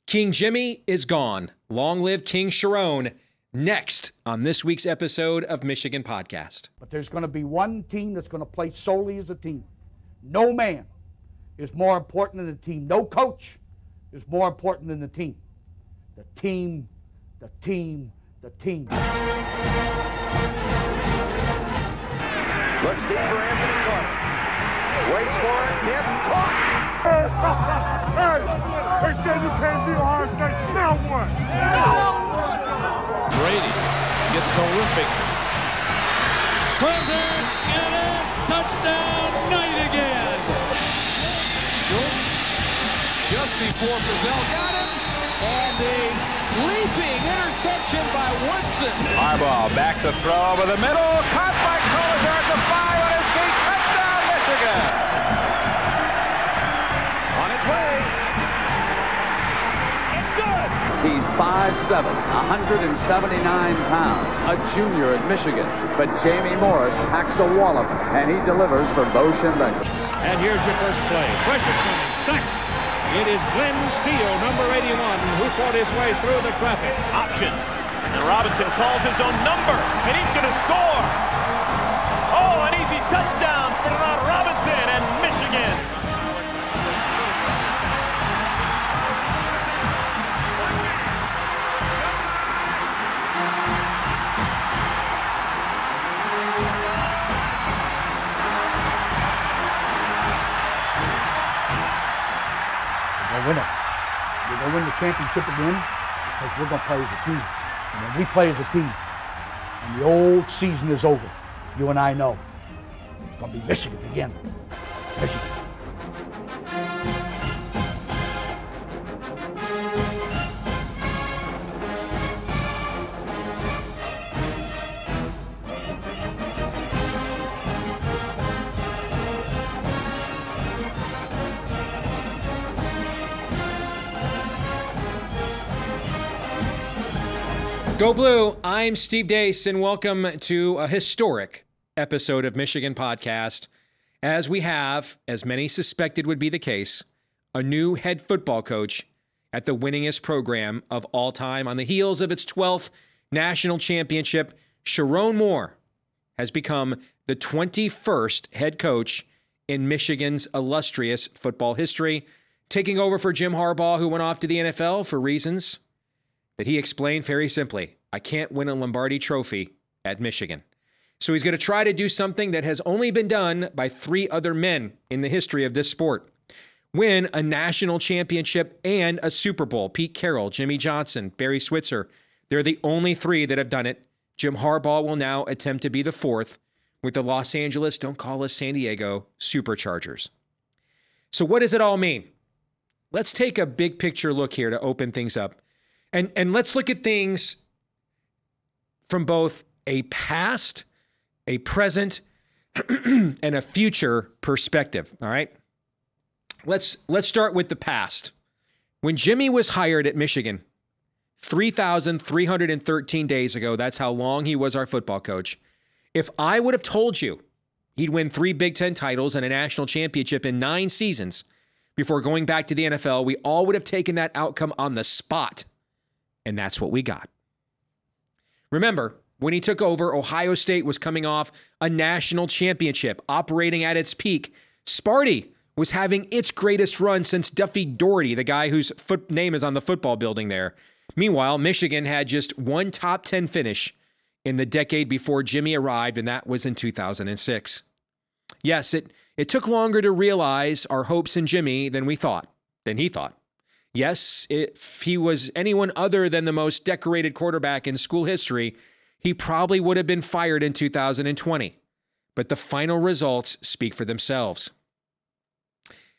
King Jimmy is gone. Long live King Sherrone. Next on this week's episode of Michigan Podcast. But there's going to be one team that's going to play solely as a team. No man is more important than the team. No coach is more important than the team. The team, the team, the team. Looks deep for Anthony Clark. Waits for it. Gets caught. They said you can't be Ohio State. Now what? Brady gets terrific. Throws it and a touchdown. Knight again. Schultz just before Brazil got him, and a leaping interception by Woodson. Harbaugh back to throw over the middle. Caught by Collier at the 5 on his feet. Touchdown, Michigan. On its way. It's good. He's 5'7", 179 pounds, a junior at Michigan. But Jamie Morris packs a wallop, and he delivers for Bo Schembechler. And here's your first play. Pressure coming. Sack. It is Glenn Steele, number 81, who fought his way through the traffic. Option. And Robinson calls his own number, and he's going to score. Oh, an easy touchdown for Robinson and Michigan. Win it. We're going to win the championship again because we're going to play as a team. And when we play as a team and the old season is over, you and I know it's going to be Michigan again. Michigan. Go Blue, I'm Steve Deace, and welcome to a historic episode of Michigan Podcast, as we have, as many suspected would be the case, a new head football coach at the winningest program of all time. On the heels of its 12th national championship, Sherrone Moore has become the 21st head coach in Michigan's illustrious football history, taking over for Jim Harbaugh, who went off to the NFL for reasons that he explained very simply. I can't win a Lombardi trophy at Michigan. So he's going to try to do something that has only been done by 3 other men in the history of this sport. Win a national championship and a Super Bowl. Pete Carroll, Jimmy Johnson, Barry Switzer. They're the only 3 that have done it. Jim Harbaugh will now attempt to be the 4th with the Los Angeles, don't call us San Diego, Superchargers. So what does it all mean? Let's take a big picture look here to open things up. And let's look at things from both a past, a present, and a future perspective, all right? Let's start with the past. When Jimmy was hired at Michigan 3,313 days ago, that's how long he was our football coach, if I would have told you he'd win 3 Big Ten titles and a national championship in 9 seasons before going back to the NFL, we all would have taken that outcome on the spot. And that's what we got. Remember, when he took over, Ohio State was coming off a national championship, operating at its peak. Sparty was having its greatest run since Duffy Doherty, the guy whose name is on the football building there. Meanwhile, Michigan had just one top 10 finish in the decade before Jimmy arrived, and that was in 2006. Yes, it took longer to realize our hopes in Jimmy than he thought. Yes, if he was anyone other than the most decorated quarterback in school history, he probably would have been fired in 2020. But the final results speak for themselves.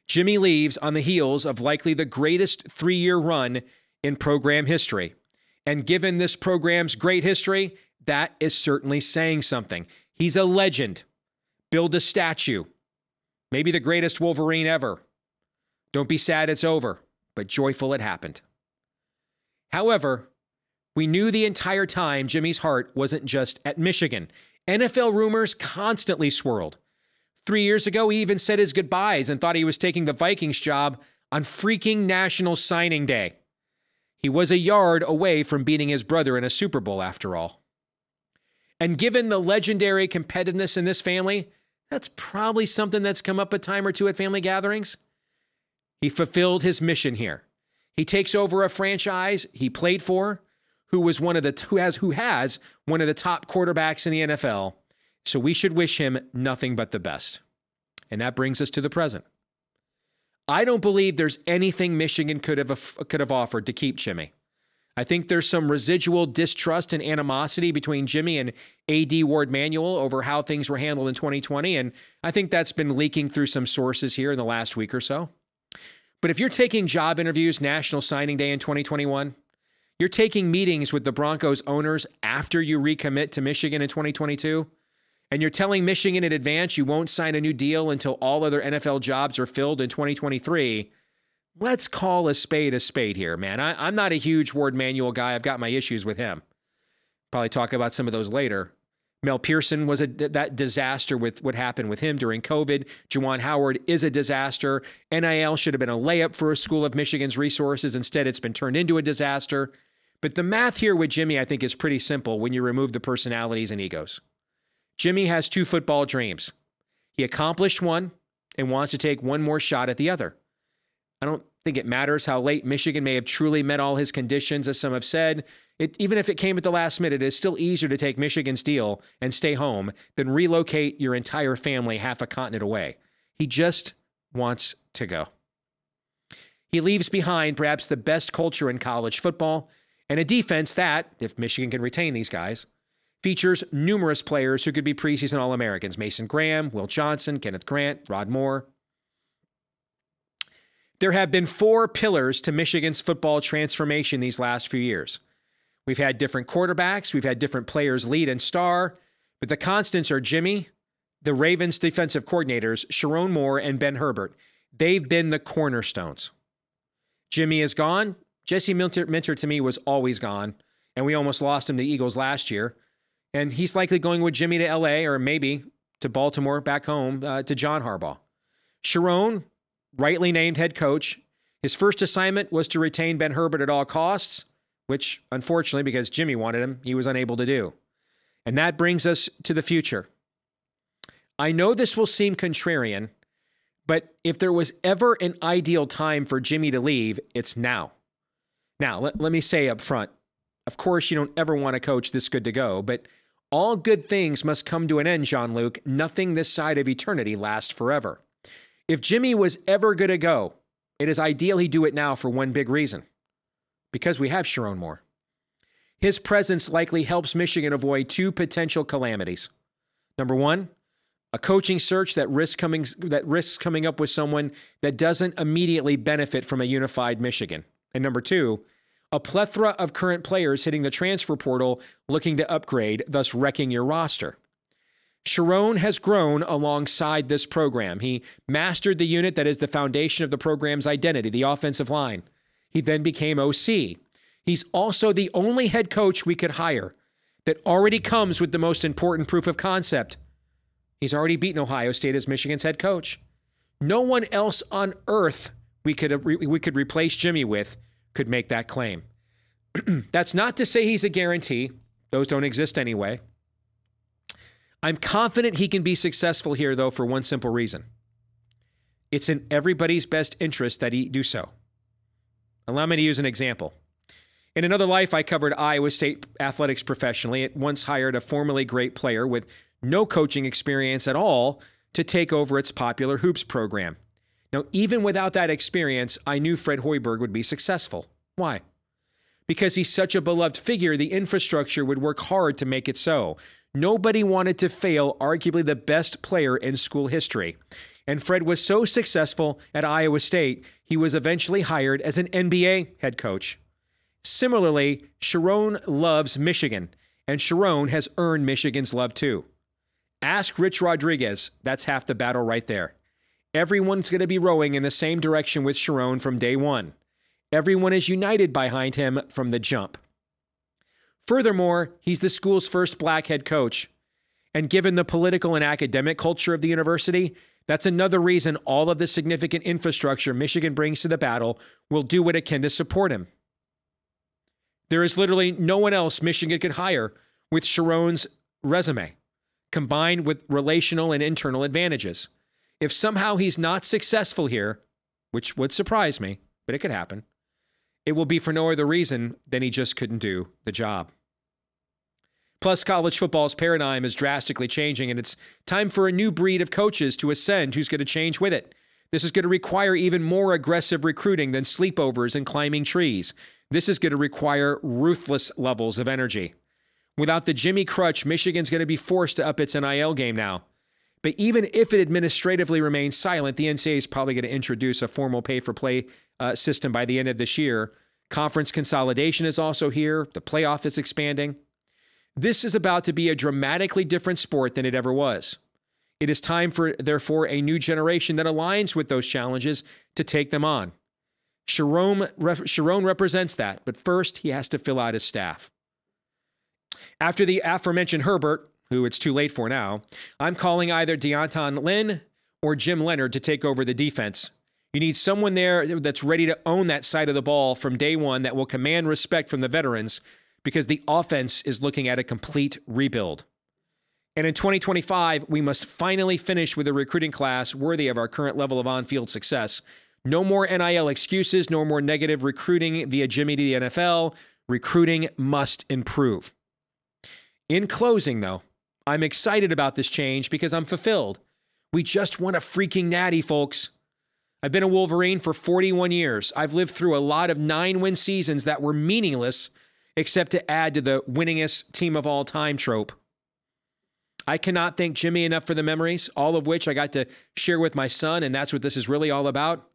Jimmy leaves on the heels of likely the greatest 3-year run in program history. And given this program's great history, that is certainly saying something. He's a legend. Build a statue. Maybe the greatest Wolverine ever. Don't be sad it's over, but joyful it happened. However, we knew the entire time Jimmy's heart wasn't just at Michigan. NFL rumors constantly swirled. 3 years ago, he even said his goodbyes and thought he was taking the Vikings job on freaking National Signing Day. He was a yard away from beating his brother in a Super Bowl, after all. And given the legendary competitiveness in this family, that's probably something that's come up a time or two at family gatherings. He fulfilled his mission here. He takes over a franchise he played for, who has one of the top quarterbacks in the NFL. So we should wish him nothing but the best. And that brings us to the present. I don't believe there's anything Michigan could have offered to keep Jimmy. I think there's some residual distrust and animosity between Jimmy and A.D. Ward Manuel over how things were handled in 2020, and I think that's been leaking through some sources here in the last week or so. But if you're taking job interviews National Signing Day in 2021, you're taking meetings with the Broncos owners after you recommit to Michigan in 2022, and you're telling Michigan in advance you won't sign a new deal until all other NFL jobs are filled in 2023, let's call a spade here, man. I'm not a huge Ward Manuel guy. I've got my issues with him. Probably talk about some of those later. Mel Pearson was that disaster with what happened with him during COVID. Juwan Howard is a disaster. NIL should have been a layup for a school of Michigan's resources. Instead, it's been turned into a disaster. But the math here with Jimmy, I think, is pretty simple when you remove the personalities and egos. Jimmy has 2 football dreams. He accomplished one and wants to take one more shot at the other. I don't think it matters how late Michigan may have truly met all his conditions, as some have said. Even if it came at the last minute, it is still easier to take Michigan's deal and stay home than relocate your entire family half a continent away. He just wants to go. He leaves behind perhaps the best culture in college football and a defense that, if Michigan can retain these guys, features numerous players who could be preseason All-Americans. Mason Graham, Will Johnson, Kenneth Grant, Rod Moore. There have been 4 pillars to Michigan's football transformation these last few years. We've had different quarterbacks. We've had different players lead and star. But the constants are Jimmy, the Ravens defensive coordinators, Sherrone Moore, and Ben Herbert. They've been the cornerstones. Jimmy is gone. Jesse Minter to me was always gone. And we almost lost him to the Eagles last year. And he's likely going with Jimmy to L.A. or maybe to Baltimore back home to John Harbaugh. Sherrone, rightly named head coach. His first assignment was to retain Ben Herbert at all costs, which, unfortunately, because Jimmy wanted him, he was unable to do. And that brings us to the future. I know this will seem contrarian, but if there was ever an ideal time for Jimmy to leave, it's now. Now, let me say up front, of course, you don't ever want a coach this good to go, but all good things must come to an end, Jean-Luc. Nothing this side of eternity lasts forever. If Jimmy was ever going to go, it is ideal he do it now for one big reason. Because we have Sherrone Moore. His presence likely helps Michigan avoid 2 potential calamities. Number 1, a coaching search that risks coming up with someone that doesn't immediately benefit from a unified Michigan. And number 2, a plethora of current players hitting the transfer portal looking to upgrade, thus wrecking your roster. Sherrone has grown alongside this program. He mastered the unit that is the foundation of the program's identity, the offensive line. He then became OC. He's also the only head coach we could hire that already comes with the most important proof of concept. He's already beaten Ohio State as Michigan's head coach. No one else on earth we could replace Jimmy with could make that claim. That's not to say he's a guarantee. Those don't exist anyway. I'm confident he can be successful here, though, for one simple reason. It's in everybody's best interest that he do so. Allow me to use an example. In another life, I covered Iowa State athletics professionally. It once hired a formerly great player with no coaching experience at all to take over its popular hoops program. Now, even without that experience, I knew Fred Hoiberg would be successful. Why? Because he's such a beloved figure, the infrastructure would work hard to make it so. Nobody wanted to fail arguably the best player in school history. And Fred was so successful at Iowa State, he was eventually hired as an NBA head coach. Similarly, Sherrone loves Michigan, and Sherrone has earned Michigan's love too. Ask Rich Rodriguez. That's half the battle right there. Everyone's going to be rowing in the same direction with Sherrone from day one. Everyone is united behind him from the jump. Furthermore, he's the school's first black head coach. And given the political and academic culture of the university, that's another reason all of the significant infrastructure Michigan brings to the battle will do what it can to support him. There is literally no one else Michigan could hire with Sherrone's resume, combined with relational and internal advantages. If somehow he's not successful here, which would surprise me, but it could happen, it will be for no other reason than he just couldn't do the job. Plus, college football's paradigm is drastically changing, and it's time for a new breed of coaches to ascend who's going to change with it. This is going to require even more aggressive recruiting than sleepovers and climbing trees. This is going to require ruthless levels of energy. Without the Jimmy crutch, Michigan's going to be forced to up its NIL game now. But even if it administratively remains silent, the NCAA is probably going to introduce a formal pay-for-play system by the end of this year. Conference consolidation is also here. The playoff is expanding. This is about to be a dramatically different sport than it ever was. It is time for, therefore, a new generation that aligns with those challenges to take them on. Sherrone represents that, but first he has to fill out his staff. After the aforementioned Herbert, who it's too late for now, I'm calling either Deonton Lynn or Jim Leonard to take over the defense. You need someone there that's ready to own that side of the ball from day one that will command respect from the veterans, because the offense is looking at a complete rebuild. And in 2025, we must finally finish with a recruiting class worthy of our current level of on-field success. No more NIL excuses, no more negative recruiting via Jimmy to the NFL. Recruiting must improve. In closing, though, I'm excited about this change because I'm fulfilled. We just won a freaking natty, folks. I've been a Wolverine for 41 years. I've lived through a lot of 9-win seasons that were meaningless except to add to the winningest team of all time trope. I cannot thank Jimmy enough for the memories, all of which I got to share with my son, and that's what this is really all about.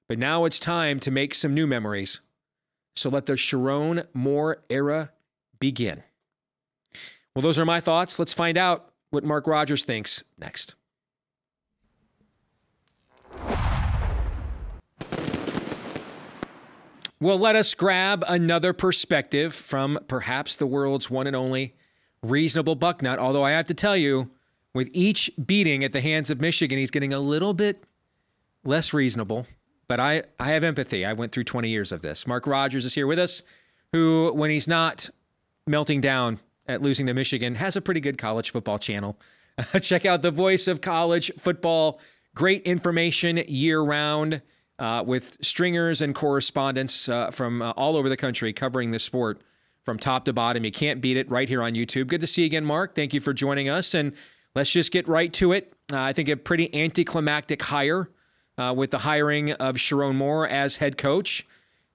But now it's time to make some new memories. So let the Sherrone Moore era begin. Well, those are my thoughts. Let's find out what Mark Rogers thinks next. Well, let us grab another perspective from perhaps the world's one and only reasonable Bucknut. Although I have to tell you, with each beating at the hands of Michigan, he's getting a little bit less reasonable. But I have empathy. I went through 20 years of this. Mark Rogers is here with us, who, when he's not melting down at losing to Michigan, has a pretty good college football channel. Check out the Voice of College Football. Great information year-round. With stringers and correspondents from all over the country covering this sport from top to bottom. You can't beat it right here on YouTube. Good to see you again, Mark. Thank you for joining us. And let's just get right to it. I think a pretty anticlimactic hire with the hiring of Sherrone Moore as head coach.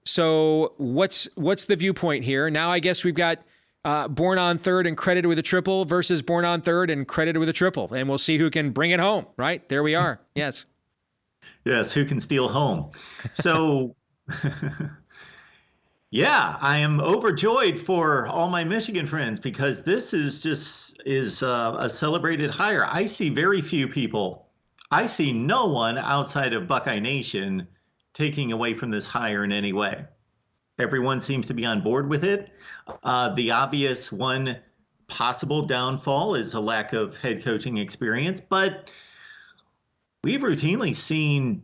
So what's the viewpoint here? Now I guess we've got born on third and credited with a triple versus born on third and credited with a triple. And we'll see who can bring it home, right? There we are. Yes. Yes, who can steal home? So, yeah, I am overjoyed for all my Michigan friends because this is a celebrated hire. I see very few people. I see no one outside of Buckeye Nation taking away from this hire in any way. Everyone seems to be on board with it. The obvious one possible downfall is a lack of head coaching experience, but we've routinely seen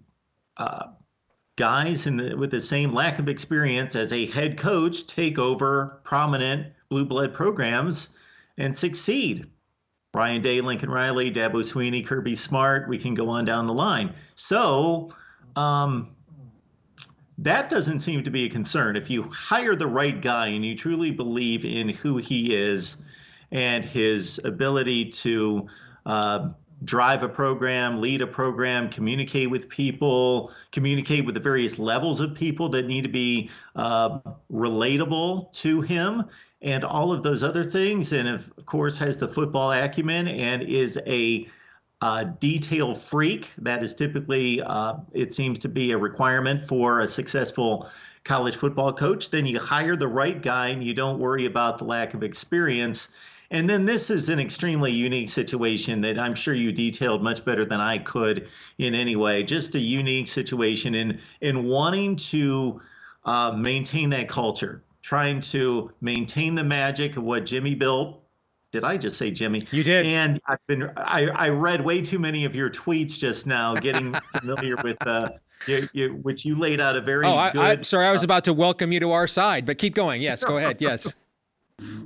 guys with the same lack of experience as a head coach take over prominent blue blood programs and succeed. Ryan Day, Lincoln Riley, Dabo Swinney, Kirby Smart, we can go on down the line. So that doesn't seem to be a concern. If you hire the right guy and you truly believe in who he is and his ability to drive a program, lead a program, communicate with people, communicate with the various levels of people that need to be relatable to him, and all of those other things. And of course has the football acumen and is a detail freak. That is typically, it seems to be a requirement for a successful college football coach. Then you hire the right guy and you don't worry about the lack of experience. And then this is an extremely unique situation that I'm sure you detailed much better than I could in any way. Just a unique situation in wanting to maintain that culture, trying to maintain the magic of what Jimmy built. Did I just say Jimmy? You did. And I read way too many of your tweets just now, getting familiar with which you laid out a very good. I'm sorry, I was about to welcome you to our side, but keep going. Yes, go ahead. Yes.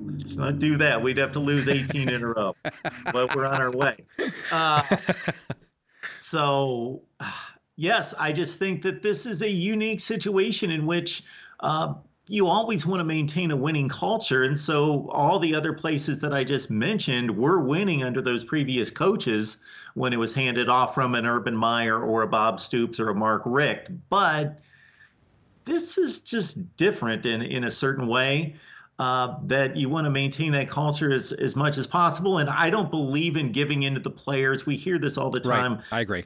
Let's not do that. We'd have to lose 18 in a row, but we're on our way. So, yes, I just think that this is a unique situation in which you always want to maintain a winning culture. And so all the other places that I just mentioned were winning under those previous coaches when it was handed off from an Urban Meyer or a Bob Stoops or a Mark Richt. But this is just different in a certain way, that you want to maintain that culture as much as possible. And I don't believe in giving in to the players. We hear this all the time. Right. I agree.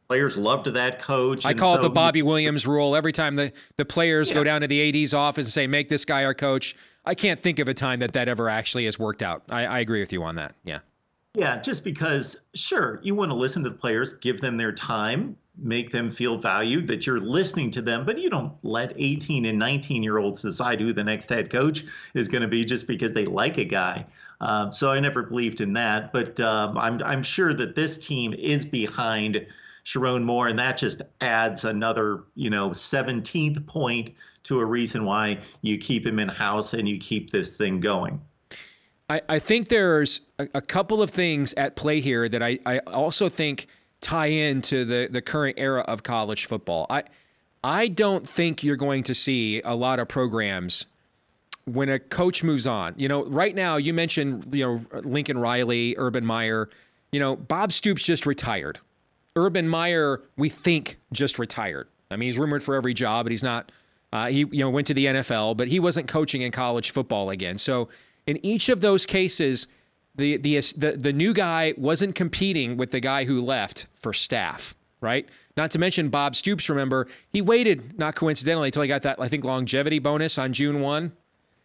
Players loved that coach. I call it the Bobby Williams rule. Every time the players go down to the AD's office and say, make this guy our coach, I can't think of a time that ever actually has worked out. I agree with you on that. Yeah. Yeah, just because, sure, you want to listen to the players, give them their time, make them feel valued, that you're listening to them, but you don't let 18 and 19-year-olds decide who the next head coach is going to be just because they like a guy. So I never believed in that, but I'm sure that this team is behind Sherrone Moore, and that just adds another, 17th point to a reason why you keep him in-house and you keep this thing going. I think there's a couple of things at play here that I also think tie into the current era of college football. I don't think you're going to see a lot of programs when a coach moves on. Right now you mentioned, Lincoln Riley, Urban Meyer, Bob Stoops just retired. Urban Meyer, we think, just retired. I mean, he's rumored for every job, but he's not. He went to the NFL, but he wasn't coaching in college football again. So in each of those cases, the new guy wasn't competing with the guy who left for staff, right? Not to mention Bob Stoops, remember, he waited, not coincidentally, until he got that, I think, longevity bonus on June 1,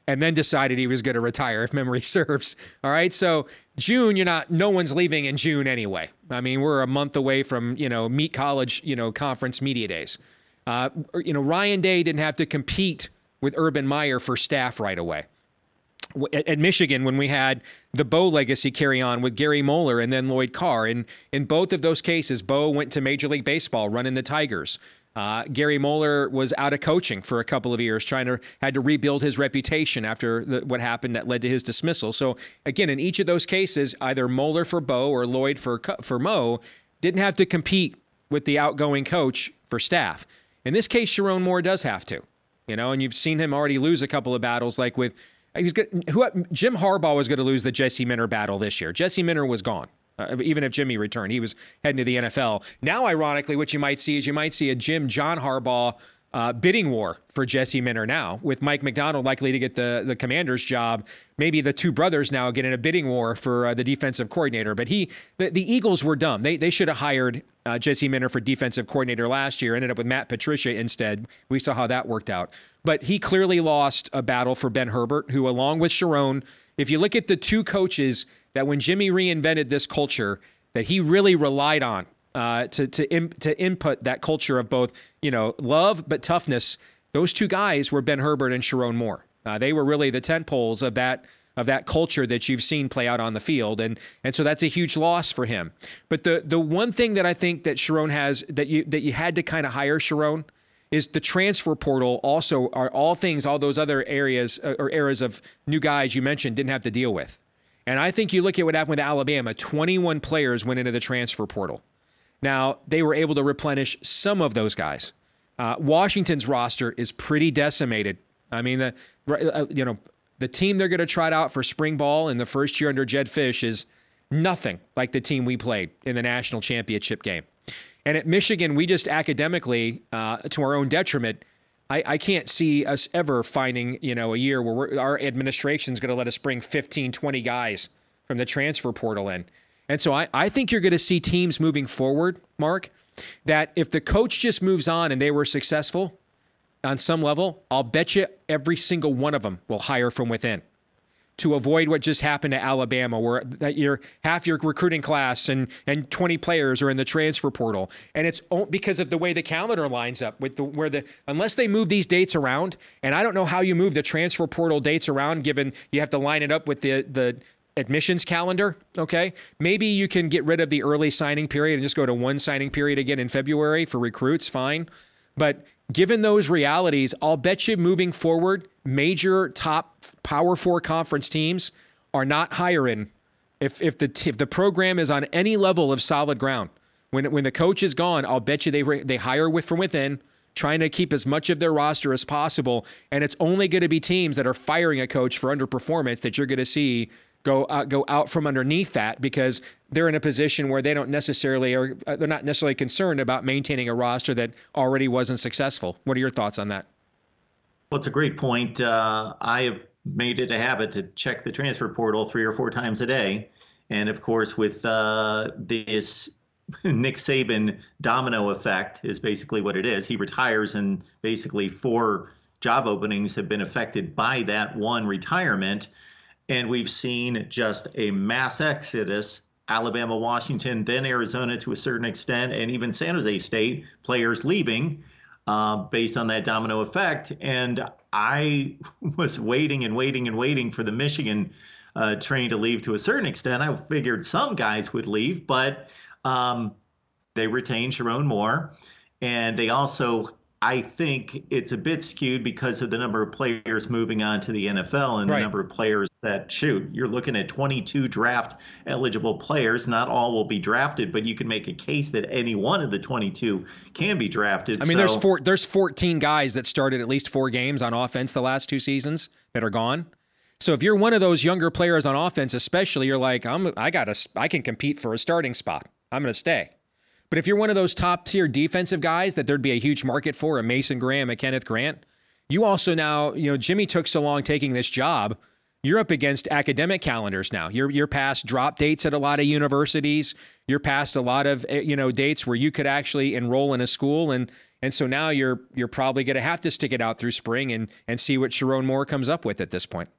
and then decided he was going to retire, if memory serves. All right, so June, no one's leaving in June anyway. I mean, we're a month away from, meet college, conference media days. Ryan Day didn't have to compete with Urban Meyer for staff right away. At Michigan, when we had the Bo legacy carry on with Gary Moeller and then Lloyd Carr, in both of those cases, Bo went to Major League Baseball running the Tigers. Gary Moeller was out of coaching for a couple of years, had to rebuild his reputation after what happened that led to his dismissal. So again, in each of those cases, either Moeller for Bo or Lloyd for Mo didn't have to compete with the outgoing coach for staff. In this case, Sherrone Moore does have to, and you've seen him already lose a couple of battles, like with Jim Harbaugh was going to lose the Jesse Minter battle this year. Jesse Minter was gone. Even if Jimmy returned, he was heading to the NFL. Now, ironically, what you might see a John Harbaugh bidding war for Jesse Minter now, with Mike McDonald likely to get the Commander's job. Maybe the two brothers now get in a bidding war for the defensive coordinator. But the Eagles were dumb. They should have hired Jesse Minter for defensive coordinator last year, ended up with Matt Patricia instead. We saw how that worked out. But he clearly lost a battle for Ben Herbert, who, along with Sherrone, if you look at the two coaches that when Jimmy reinvented this culture, that he really relied on to input that culture of both, love but toughness, those two guys were Ben Herbert and Sherrone Moore. They were really the tentpoles of that culture that you've seen play out on the field, and so that's a huge loss for him. But the one thing that I think that Sherrone has, that you had to kind of hire Sherrone, is the transfer portal. Also, are all those other areas or eras of new guys you mentioned didn't have to deal with. And I think you look at what happened with Alabama, 21 players went into the transfer portal. Now, they were able to replenish some of those guys. Washington's roster is pretty decimated. I mean, the team they're going to trot out for spring ball in the first year under Jed Fish is nothing like the team we played in the national championship game. And at Michigan, we just academically, to our own detriment, I can't see us ever finding, a year where our administration is going to let us bring 15, 20 guys from the transfer portal in. And so I think you're going to see teams moving forward, Mark, that if the coach just moves on and they were successful on some level, I'll bet you every single one of them will hire from within, to avoid what just happened to Alabama, where half your recruiting class and 20 players are in the transfer portal. And it's because of the way the calendar lines up with unless they move these dates around, and I don't know how you move the transfer portal dates around, given you have to line it up with the admissions calendar, okay? Maybe you can get rid of the early signing period and just go to one signing period again in February for recruits, fine. But given those realities, I'll bet you moving forward, major top Power 4 conference teams are not hiring if the program is on any level of solid ground. When the coach is gone, I'll bet you they hire from within, trying to keep as much of their roster as possible. And it's only going to be teams that are firing a coach for underperformance that you're going to see go out from underneath that, because they're in a position where they're not necessarily concerned about maintaining a roster that already wasn't successful. What are your thoughts on that? Well, it's a great point. I have made it a habit to check the transfer portal 3 or 4 times a day. And of course, with this Nick Saban domino effect is basically what it is. He retires and basically 4 job openings have been affected by that one retirement. And we've seen just a mass exodus, Alabama, Washington, then Arizona to a certain extent, and even San Jose State, players leaving based on that domino effect. And I was waiting for the Michigan train to leave to a certain extent. I figured some guys would leave, but they retained Sherrone Moore. And they also, I think it's a bit skewed because of the number of players moving on to the NFL and the number of players that you're looking at 22 draft eligible players. Not all will be drafted, but you can make a case that any one of the 22 can be drafted. I mean, there's 14 guys that started at least 4 games on offense the last 2 seasons that are gone. So if you're one of those younger players on offense, especially, you're like, I can compete for a starting spot. I'm going to stay. But if you're one of those top tier defensive guys that there'd be a huge market for, a Mason Graham, a Kenneth Grant, you also now, Jimmy took so long taking this job, you're up against academic calendars now. You're past drop dates at a lot of universities. You're past a lot of, dates where you could actually enroll in a school. And so now you're probably going to have to stick it out through spring and see what Sherrone Moore comes up with at this point.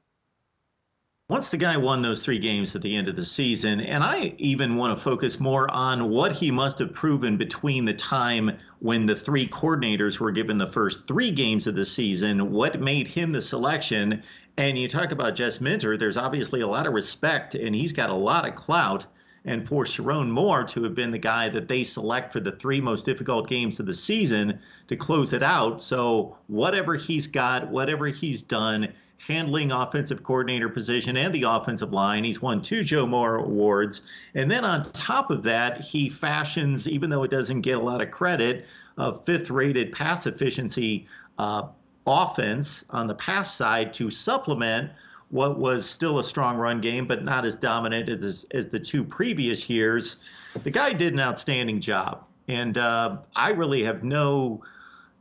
Once the guy won those 3 games at the end of the season, and I even want to focus more on what he must have proven between the time when the 3 coordinators were given the first 3 games of the season, what made him the selection. And you talk about Jess Minter, there's obviously a lot of respect, and he's got a lot of clout. And for Sherrone Moore to have been the guy that they select for the 3 most difficult games of the season to close it out. So whatever he's got, whatever he's done, handling offensive coordinator position and the offensive line. He's won 2 Joe Moore awards. And then on top of that, he fashions, even though it doesn't get a lot of credit, a 5th-rated pass efficiency offense on the pass side to supplement what was still a strong run game, but not as dominant as the 2 previous years. The guy did an outstanding job. And I really have no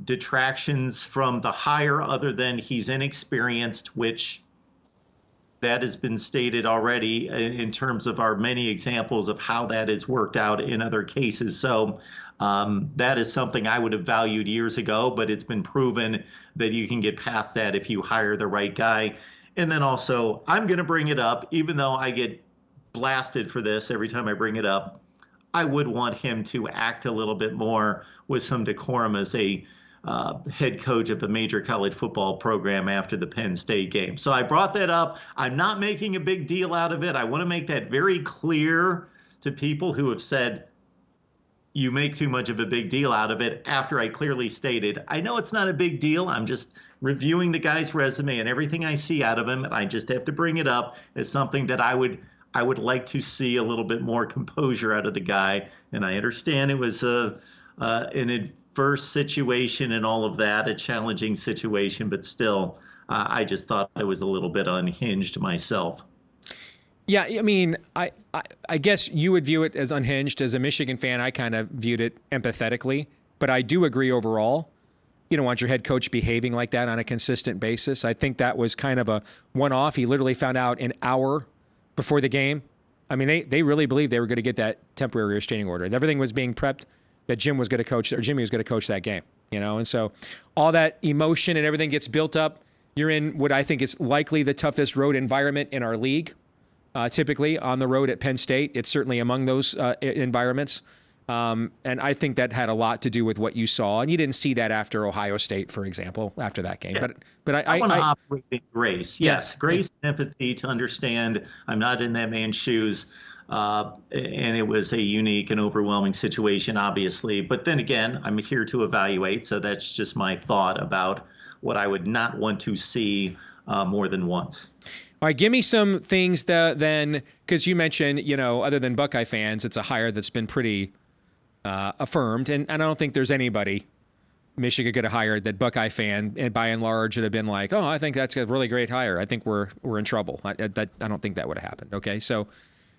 detractions from the hire other than he's inexperienced, which that has been stated already in terms of our many examples of how that has worked out in other cases. So that is something I would have valued years ago, but it's been proven that you can get past that if you hire the right guy. And then also, I'm going to bring it up, even though I get blasted for this every time I bring it up, I would want him to act a little bit more with some decorum as a head coach of a major college football program after the Penn State game. So I brought that up. I'm not making a big deal out of it. I want to make that very clear to people who have said you make too much of a big deal out of it after I clearly stated, I know it's not a big deal. I'm just reviewing the guy's resume and everything I see out of him. And I just have to bring it up as something that I would like to see a little bit more composure out of the guy. And I understand it was an adverse situation and all of that, a challenging situation, but still, I just thought I was a little bit unhinged myself. Yeah, I mean, I guess you would view it as unhinged. As a Michigan fan, I kind of viewed it empathetically, but I do agree overall. You don't want your head coach behaving like that on a consistent basis. I think that was kind of a one-off. He literally found out an hour before the game. I mean, they really believed they were going to get that temporary restraining order. Everything was being prepped that Jimmy was going to coach that game, And so all that emotion and everything gets built up. You're in what I think is likely the toughest road environment in our league. Typically on the road at Penn State, it's certainly among those environments. And I think that had a lot to do with what you saw. And you didn't see that after Ohio State, for example, after that game. Yeah. But I want to operate in grace. Yeah. Yes, grace and empathy to understand I'm not in that man's shoes. And it was a unique and overwhelming situation, obviously. But then again, I'm here to evaluate. So that's just my thought about what I would not want to see more than once. All right, give me some things then, because you mentioned, other than Buckeye fans, it's a hire that's been pretty affirmed. And I don't think there's anybody Michigan could have hired that Buckeye fan, and by and large, would have been like, oh, I think that's a really great hire. I think we're in trouble. I don't think that would have happened. Okay, so,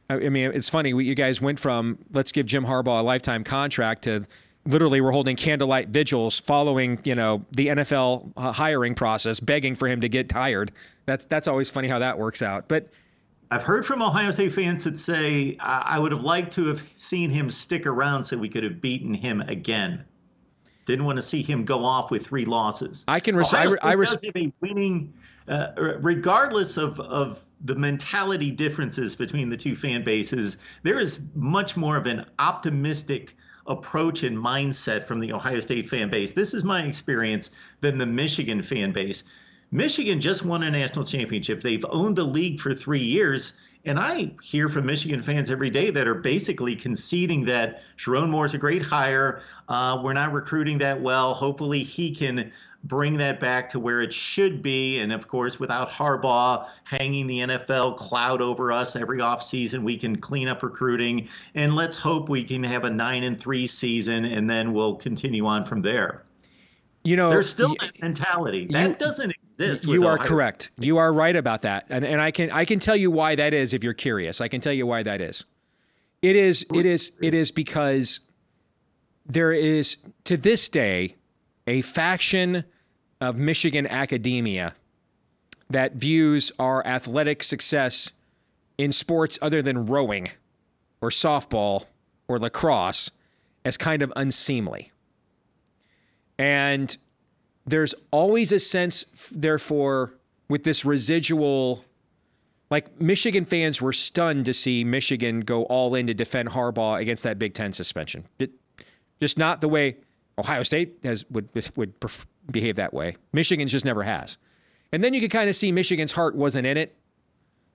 I mean, it's funny. You guys went from let's give Jim Harbaugh a lifetime contract to literally we're holding candlelight vigils following, the NFL hiring process, begging for him to get hired. That's always funny how that works out. But I've heard from Ohio State fans that say I would have liked to have seen him stick around so we could have beaten him again. Didn't want to see him go off with 3 losses. I can have a winning, regardless of the mentality differences between the two fan bases. There is much more of an optimistic approach and mindset from the Ohio State fan base. This is my experience than the Michigan fan base. Michigan just won a national championship. They've owned the league for 3 years. And I hear from Michigan fans every day that are basically conceding that Sherrone Moore's a great hire. We're not recruiting that well. Hopefully he can bring that back to where it should be. And of course, without Harbaugh hanging the NFL cloud over us every offseason, we can clean up recruiting. And let's hope we can have a 9-3 season, and then we'll continue on from there. There's still that mentality. That doesn't exist. You are correct. You are right about that. And I can tell you why that is if you're curious. I can tell you why that is. It is because there is, to this day, a faction of Michigan academia that views our athletic success in sports other than rowing or softball or lacrosse as kind of unseemly. And there's always a sense, therefore, with this residual, like Michigan fans were stunned to see Michigan go all in to defend Harbaugh against that Big Ten suspension. Just not the way Ohio State would behave that way. Michigan just never has. And then you could kind of see Michigan's heart wasn't in it.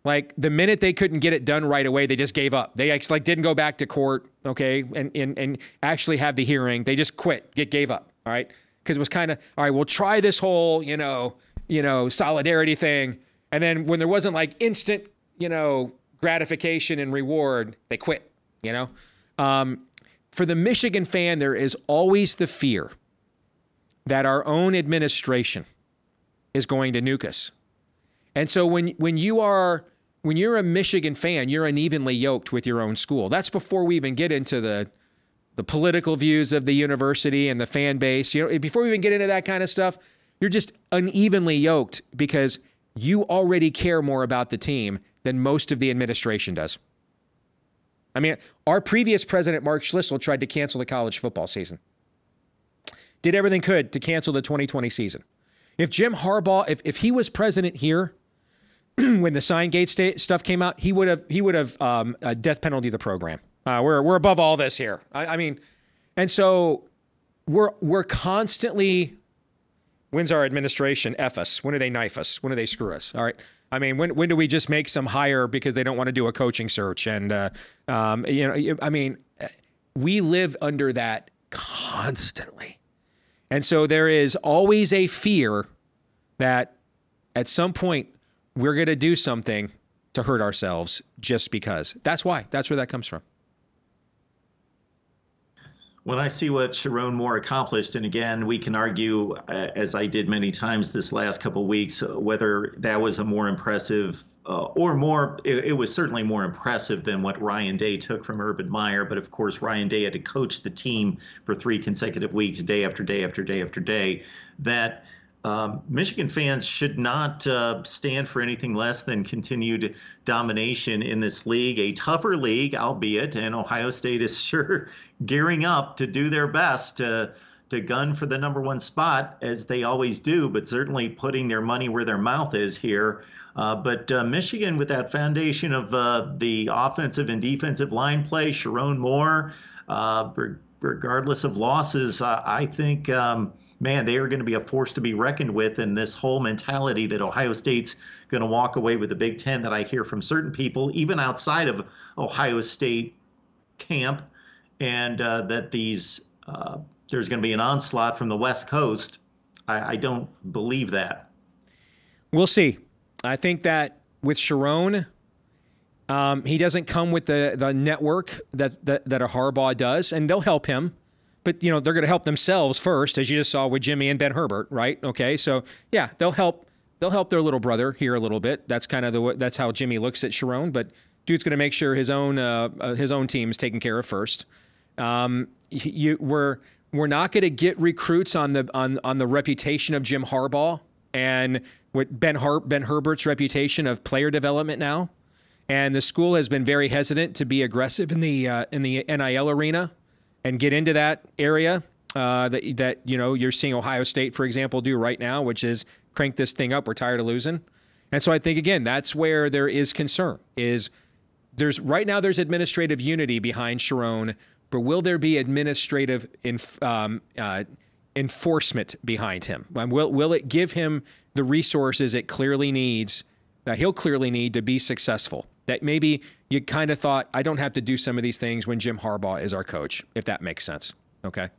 Like the minute they couldn't get it done right away, they just gave up. They actually didn't go back to court, okay, and actually have the hearing. They just quit, gave up, all right? Because it was kind of, all right, we'll try this whole, solidarity thing. And then when there wasn't like instant, gratification and reward, they quit, For the Michigan fan, there is always the fear that our own administration is going to nuke us. And so when you're a Michigan fan, you're unevenly yoked with your own school. That's before we even get into the political views of the university and the fan base. Before we even get into that kind of stuff, you're just unevenly yoked because you already care more about the team than most of the administration does. I mean, our previous president, Mark Schlissel, tried to cancel the college football season. Did everything could to cancel the 2020 season. If Jim Harbaugh, if he was president here when the Signgate stuff came out, he would have death penalty the program. We're above all this here. I mean, and so we're constantly. When's our administration F us? When do they knife us? When do they screw us? All right. I mean, when do we just make some hire because they don't want to do a coaching search? And we live under that constantly, and so there is always a fear that at some point we're going to do something to hurt ourselves just because. That's where that comes from. When I see what Sherrone Moore accomplished, and again, we can argue, as I did many times this last couple of weeks, whether that was a more impressive it was certainly more impressive than what Ryan Day took from Urban Meyer. But of course, Ryan Day had to coach the team for 3 consecutive weeks, day after day after day after day. That Michigan fans should not stand for anything less than continued domination in this league, a tougher league, albeit, and Ohio State is sure gearing up to do their best to gun for the number 1 spot, as they always do, but certainly putting their money where their mouth is here. But Michigan, with that foundation of the offensive and defensive line play, Sherrone Moore, regardless of losses, I think, man, they are going to be a force to be reckoned with. And this whole mentality that Ohio State's going to walk away with the Big Ten that I hear from certain people, even outside of Ohio State camp, and that there's going to be an onslaught from the West Coast. I don't believe that. We'll see. I think that with Sherrone, he doesn't come with the network that a Harbaugh does, and they'll help him. But, they're going to help themselves first, as you just saw with Jimmy and Ben Herbert, right? Okay, so, yeah, they'll help their little brother here a little bit. That's kind of that's how Jimmy looks at Sherrone, but dude's going to make sure his own team is taken care of first. We're not going to get recruits on the reputation of Jim Harbaugh and with Ben Herbert's reputation of player development now. And the school has been very hesitant to be aggressive in the NIL arena and get into that area that you're seeing Ohio State, for example, do right now, which is crank this thing up. We're tired of losing. And so I think, again, that's where there is concern. There's administrative unity behind Sherrone, but will there be administrative enforcement behind him? Will it give him the resources it clearly needs, that he'll clearly need to be successful? That maybe you kind of thought, I don't have to do some of these things when Jim Harbaugh is our coach, if that makes sense. Okay.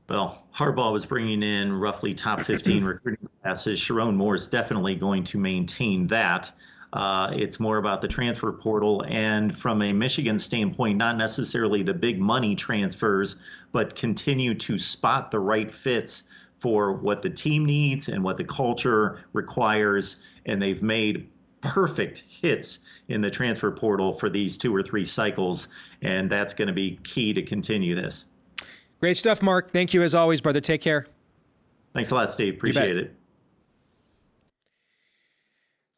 Well, Harbaugh was bringing in roughly top 15 recruiting classes. Sherrone Moore is definitely going to maintain that. It's more about the transfer portal, and from a Michigan standpoint, not necessarily the big money transfers, but continue to spot the right fits for what the team needs and what the culture requires. And they've made perfect hits in the transfer portal for these 2 or 3 cycles, and that's going to be key to continue this. Great stuff, Mark. Thank you as always, brother. Take care. Thanks a lot, Steve. Appreciate it.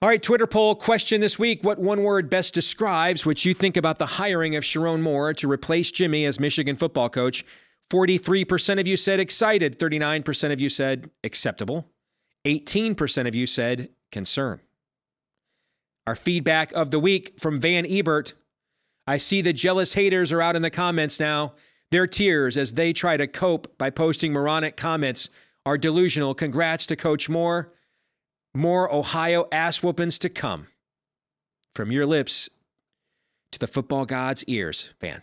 All right, Twitter poll question this week. What one word best describes what you think about the hiring of Sherrone Moore to replace Jimmy as Michigan football coach? 43% of you said excited. 39% of you said acceptable. 18% of you said concern. Our feedback of the week from Van Ebert. I see the jealous haters are out in the comments now. Their tears as they try to cope by posting moronic comments are delusional. Congrats to Coach Moore. More Ohio ass whoopings to come. From your lips to the football god's ears, Van.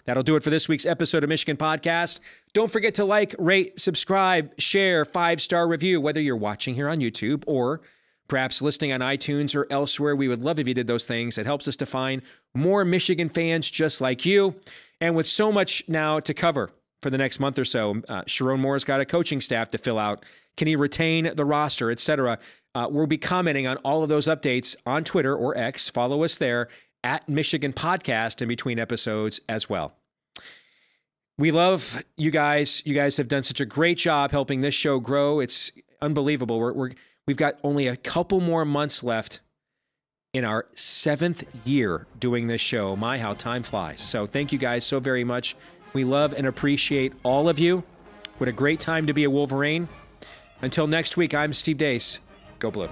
That'll do it for this week's episode of Michigan Podcast. Don't forget to like, rate, subscribe, share, 5-star review, whether you're watching here on YouTube or perhaps listening on iTunes or elsewhere. We would love if you did those things. It helps us to find more Michigan fans just like you. And with so much now to cover for the next month or so, Sherrone Moore's got a coaching staff to fill out. Can he retain the roster, etc.? We'll be commenting on all of those updates on Twitter or X. Follow us there at Michigan Podcast in between episodes as well. We love you guys. You guys have done such a great job helping this show grow. It's unbelievable. We've got only a couple more months left in our 7th year doing this show. My, how time flies. So thank you guys so very much. We love and appreciate all of you. What a great time to be a Wolverine. Until next week, I'm Steve Deace. Go Blue.